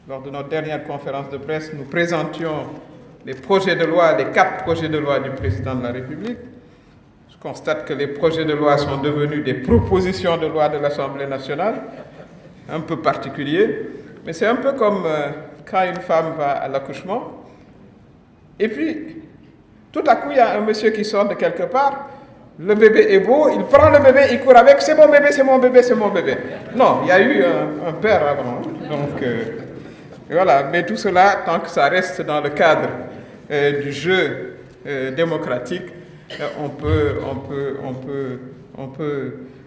lors de notre dernière conférence de presse, nous présentions les projets de loi, les 4 projets de loi du président de la République. Je constate que les projets de loi sont devenus des propositions de loi de l'Assemblée nationale, un peu particulier, mais c'est un peu comme quand une femme va à l'accouchement, et puis tout à coup il y a un monsieur qui sort de quelque part, le bébé est beau, il prend le bébé, il court avec, c'est mon bébé, c'est mon bébé, c'est mon bébé. Non, il y a eu un père avant, donc voilà, mais tout cela, tant que ça reste dans le cadre du jeu démocratique, on peut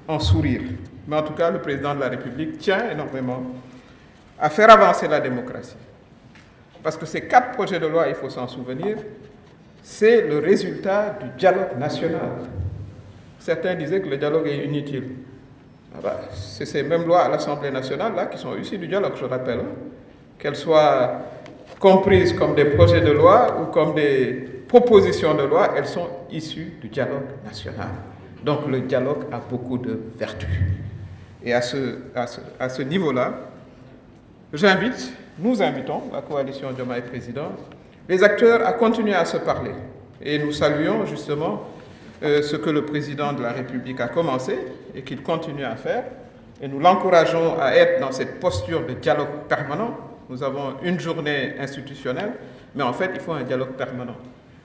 en sourire. Mais en tout cas, le président de la République tient énormément à faire avancer la démocratie. Parce que ces 4 projets de loi, il faut s'en souvenir, c'est le résultat du dialogue national. Certains disaient que le dialogue est inutile. Ah ben, c'est ces mêmes lois à l'Assemblée nationale là, qui sont issues du dialogue, je rappelle. Qu'elles soient comprises comme des projets de loi ou comme des propositions de loi, elles sont issues du dialogue national. Donc le dialogue a beaucoup de vertus. Et à ce niveau-là, nous invitons, la coalition Diomaye Président, les acteurs à continuer à se parler. Et nous saluons justement ce que le président de la République a commencé et qu'il continue à faire. Et nous l'encourageons à être dans cette posture de dialogue permanent. Nous avons une journée institutionnelle, mais en fait, il faut un dialogue permanent.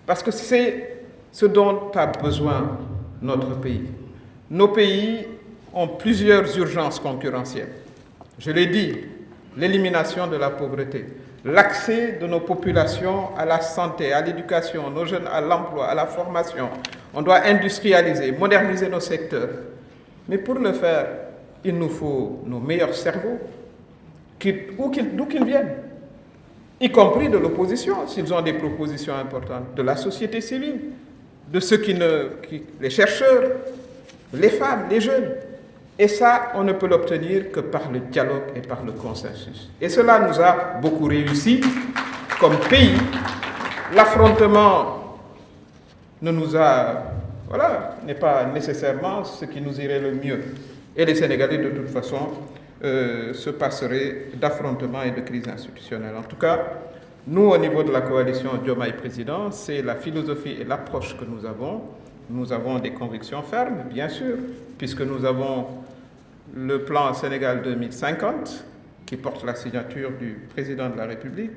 Parce que c'est ce dont a besoin notre pays. Nos pays ont plusieurs urgences concurrentielles. Je l'ai dit, l'élimination de la pauvreté, l'accès de nos populations à la santé, à l'éducation, nos jeunes à l'emploi, à la formation. On doit industrialiser, moderniser nos secteurs. Mais pour le faire, il nous faut nos meilleurs cerveaux, d'où qu'ils viennent, y compris de l'opposition, s'ils ont des propositions importantes, de la société civile, de ceux les chercheurs, les femmes, les jeunes. Et ça, on ne peut l'obtenir que par le dialogue et par le consensus. Et cela nous a beaucoup réussi comme pays. L'affrontement n'est pas nécessairement ce qui nous irait le mieux. Et les Sénégalais, de toute façon, se passeraient d'affrontements et de crises institutionnelles. En tout cas, nous, au niveau de la coalition Diomaye Président, c'est la philosophie et l'approche que nous avons. Nous avons des convictions fermes, bien sûr, puisque nous avons le plan Sénégal 2050, qui porte la signature du président de la République,